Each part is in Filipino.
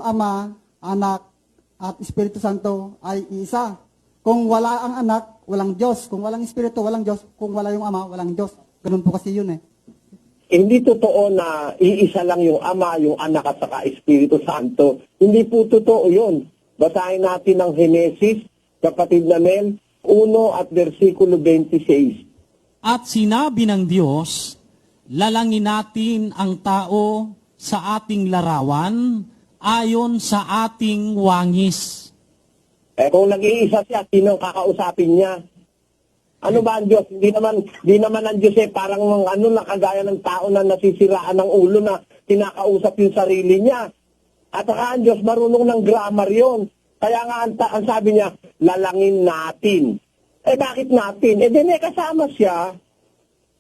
yung Ama, Anak, at Espiritu Santo ay isa. Kung wala ang anak, walang Diyos. Kung walang Espiritu, walang Diyos. Kung wala yung Ama, walang Diyos. Ganun po kasi yun eh. Hindi totoo na iisa lang yung Ama, yung Anak at saka Espiritu Santo. Hindi po totoo yun. Basahin natin ang Henesis, kapatid na Mel, 1 at versikulo 26. At sinabi ng Diyos, lalangin natin ang tao sa ating larawan ayon sa ating wangis. Kung nag-iisa siya, sino ang kakausapin niya? Ano ba ang Diyos? Hindi naman ang Diyos parang nakagaya ng tao na nasisiraan ng ulo na kinakausap yung sarili niya. At saka ang Diyos marunong ng grammar yon. Kaya nga ang sabi niya, lalangin natin. Bakit natin? May kasama siya.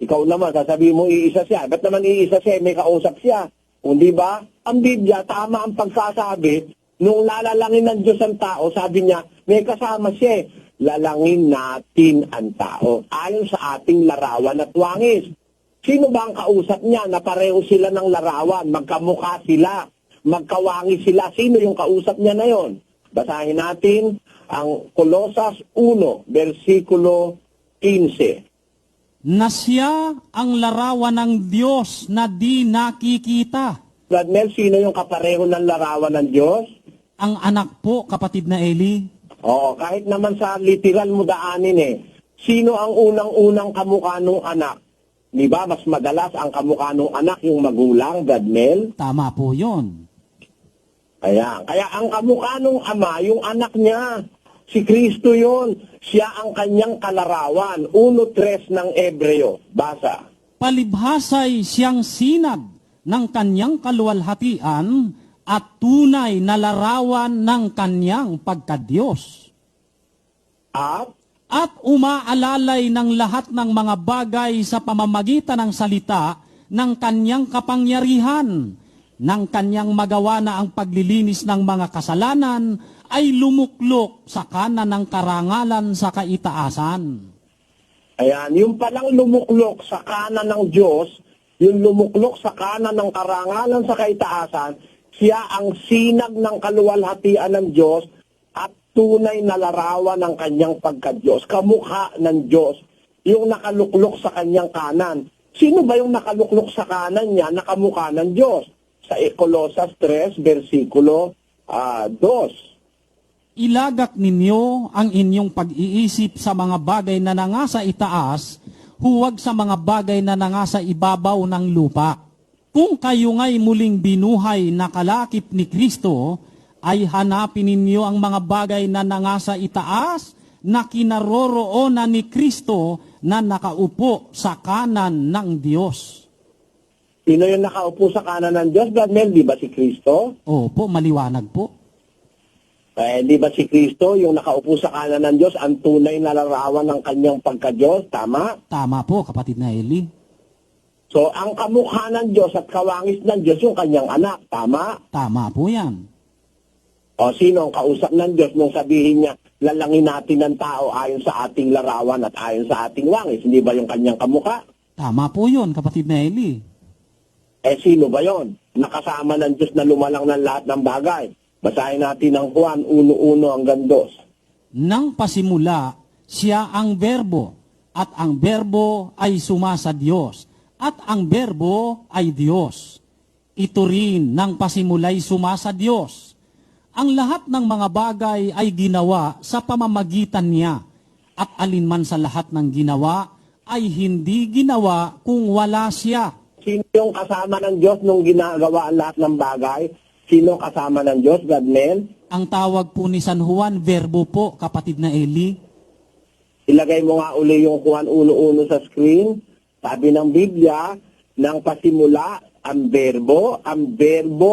Ikaw naman, sasabihin mo iisa siya. Ba't naman iisa siya? May kausap siya. Kung di ba? Ang Biblia, tama ang pagsasabi. Nung lalalangin ng Diyos ang tao, sabi niya, may kasama siya. Lalangin natin ang tao ayon sa ating larawan at wangis. Sino ba ang kausap niya na pareho sila ng larawan? Magkamukha sila, magkawangis sila. Sino yung kausap niya na yon? Basahin natin ang Kolosas 1, versikulo 15. Na siya ang larawan ng Diyos na di nakikita. Brad Mel, sino yung kapareho ng larawan ng Diyos? Ang anak po, kapatid na Eli. Oo, kahit naman sa literal mo daanin sino ang unang-unang kamukha ng anak? Di ba, mas madalas ang kamukha ng anak yung magulang, Brad Mel? Tama po yun. Kaya ang kamukha ng ama, yung anak niya, si Kristo yon. Siya ang kanyang kalarawan. 1:3 ng Ebreo. Basa. Palibhasay siyang sinag ng kanyang kaluwalhatian at tunay na larawan ng kanyang pagkadiyos. At umaalalay ng lahat ng mga bagay sa pamamagitan ng salita ng kanyang kapangyarihan, ng kanyang magawa na ang paglilinis ng mga kasalanan ay lumuklok sa kanan ng karangalan sa kaitaasan. Ayan, yung palang lumuklok sa kanan ng Diyos, yung lumuklok sa kanan ng karangalan sa kaitaasan, siya ang sinag ng kaluwalhatian ng Diyos at tunay na larawan ng kanyang pagka-Diyos, kamukha ng Diyos, yung nakaluklok sa kanyang kanan. Sino ba yung nakaluklok sa kanan niya, nakamukha ng Diyos? Sa Kolosas 3, versikulo 2. Ilagak ninyo ang inyong pag-iisip sa mga bagay na nangasa itaas, huwag sa mga bagay na nangasa ibabaw ng lupa. Kung kayo nga'y muling binuhay na kalakip ni Kristo, ay hanapin ninyo ang mga bagay na nangasa itaas na kinaroroonan ni Kristo na nakaupo sa kanan ng Diyos. Sino yung nakaupo sa kanan ng Diyos, Brad Mel? Di ba si Kristo? Opo, maliwanag po. Di ba si Kristo, yung nakaupo sa kanan ng Diyos, ang tunay na larawan ng kanyang pagka-Diyos? Tama? Tama po, kapatid na Eli. So, ang kamukha ng Diyos at kawangis ng Diyos yung kanyang anak. Tama? Tama po yan. O sino ang kausap ng Diyos nung sabihin niya, lalangin natin ng tao ayon sa ating larawan at ayon sa ating wangis? Hindi ba yung kanyang kamukha? Tama po yun, kapatid na Eli. Sino ba yon? Nakasama ng Diyos na lumalang ng lahat ng bagay. Basahin natin ang Juan 1:1 hanggang 2. Nang pasimula, siya ang berbo, at ang berbo ay sumasa Diyos, at ang berbo ay Diyos. Ito rin nang pasimulay sumasa Diyos. Ang lahat ng mga bagay ay ginawa sa pamamagitan niya, at alinman sa lahat ng ginawa ay hindi ginawa kung wala siya. Sino yung kasama ng Diyos nung ginagawa ang lahat ng bagay? Sino kasama ng Diyos, Brad Mel? Ang tawag po ni San Juan, verbo po, kapatid na Eli. Ilagay mo nga uli yung Juan 1:1 sa screen. Sabi ng Biblia, nang pasimula ang berbo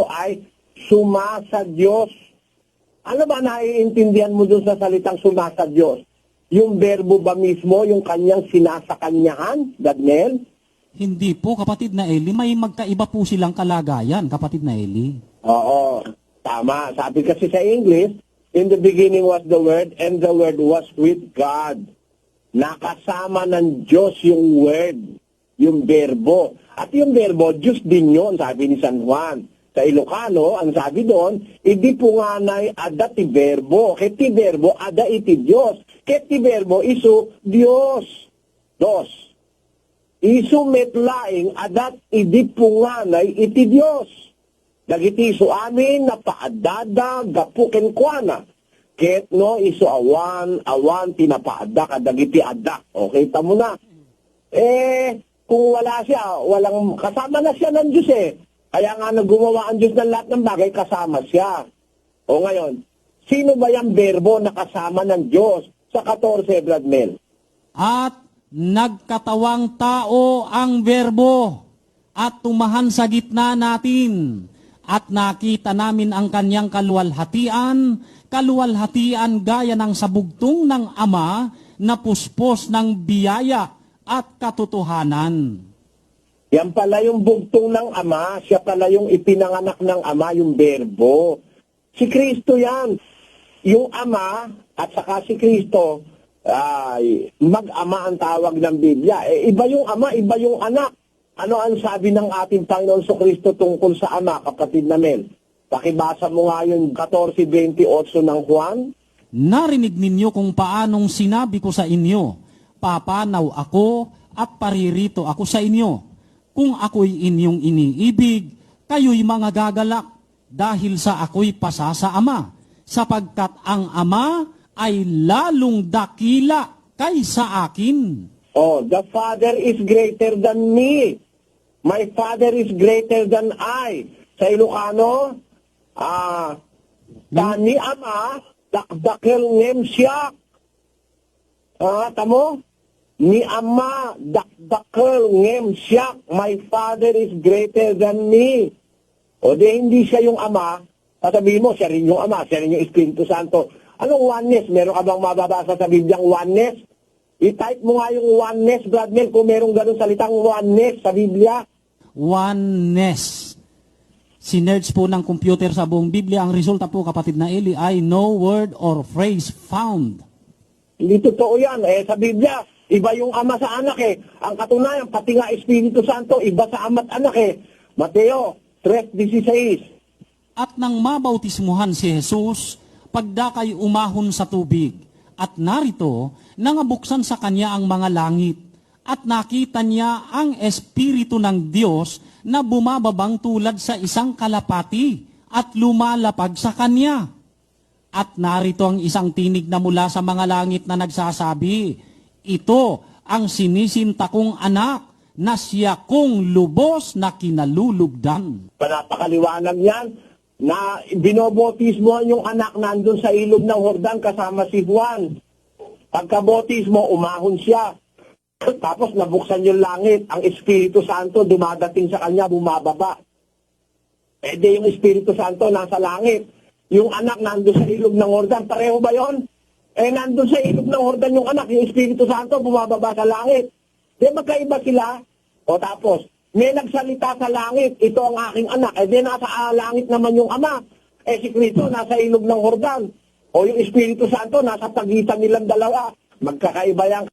ay sumasa Diyos. Ano ba naiintindihan mo dun sa salitang sumasa Diyos? Yung berbo ba mismo, yung kanyang sinasakanyahan, Brad Mel? Hindi po, kapatid na Eli. May magkaiba po silang kalagayan, kapatid na Eli. Oo, tama. Sabi kasi sa English, in the beginning was the Word, and the Word was with God. Nakasama ng Diyos yung Word, yung berbo. At yung berbo, Diyos din yun, sabi ni San Juan. Sa Ilocano, ang sabi doon, idi punganay ada ti verbo. Ket ti verbo ada iti Dios. Ket ti verbo isu Dios. Dos. Isu metlaing adat idi punganay iti Dios. Dagiti isu amin na paadada gapuken kuana. Ket no isu awan tinapaada kadagiti ada. Okay, tamo na. Kung wala siya, walang kasama na siya ng Diyos eh. Kaya nga gumawa ang Diyos ng lahat ng bagay, kasama siya. O ngayon, sino ba yung verbo na kasama ng Diyos sa 14, Brad Mel? At nagkatawang tao ang verbo at tumahan sa gitna natin. At nakita namin ang kanyang kaluwalhatian gaya ng sabugtong ng Ama na puspos ng biyaya at katotohanan. Yan pala yung bugtong ng Ama, siya pala yung ipinanganak ng Ama, yung verbo. Si Kristo yan. Yung Ama at saka si Kristo, mag-ama ang tawag ng Biblia. Iba yung Ama, iba yung anak. Ano ang sabi ng ating Panginoon sa Kristo tungkol sa Ama, kapatid na Mel? Pakibasa mo nga yung 14:28 ng Juan. Narinig ninyo kung paanong sinabi ko sa inyo, papanaw ako at paririto ako sa inyo. Kung ako'y inyong iniibig, kayo'y mga gagalak dahil sa ako'y pasa sa Ama, sapagkat ang Ama ay lalong dakila kaysa akin. Oh, the Father is greater than me. My Father is greater than I. Sa Ilocano, tani Ama, dakdakel ngem siyak. Tamo? Ni Ama, dakdakel ngem siyak. My Father is greater than me. O di hindi siya yung Ama, sasabihin mo, siya rin yung Ama, siya rin yung Espiritu Santo. Anong oneness? Meron ka bang mababasa sa Bibliang oneness? I-type mo nga yung oneness, Brad Mel, kung meron ganun salitang oneness sa Biblia. Oneness. Sinerge po ng computer sa buong Biblia, ang resulta po, kapatid na Eli, ay no word or phrase found. Hindi totoo yan. Sa Biblia, iba yung Ama sa anak eh. Ang katunayan, pati nga Espiritu Santo, iba sa Ama at anak eh. Mateo 3:16. At nang mabautismuhan si Jesus, pagdakay umahon sa tubig, at narito, nangabuksan sa kanya ang mga langit, at nakita niya ang Espiritu ng Diyos na bumababang tulad sa isang kalapati at lumalapag sa kanya. At narito ang isang tinig na mula sa mga langit na nagsasabi, ito ang sinisinta kong anak na siya kong lubos na kinalulugdan. Napakaliwanag yan na binobotismo yung anak nandun sa ilog ng Jordan kasama si Juan. Pagkabotismo, umahon siya. Tapos nabuksan yung langit, ang Espiritu Santo dumadating sa kanya, bumababa. Di yung Espiritu Santo nasa langit. Yung anak nandun sa ilog ng Jordan, pareho ba yon? Nandun sa ilog ng Jordan yung anak, yung Espiritu Santo bumababa sa langit. Di magkaiba sila? O tapos, may nagsalita sa langit, ito ang aking anak. Di nasa langit naman yung Ama. Si Kristo nasa ilog ng Jordan. O yung Espiritu Santo nasa pagitan nilang dalawa. Magkakaiba yan.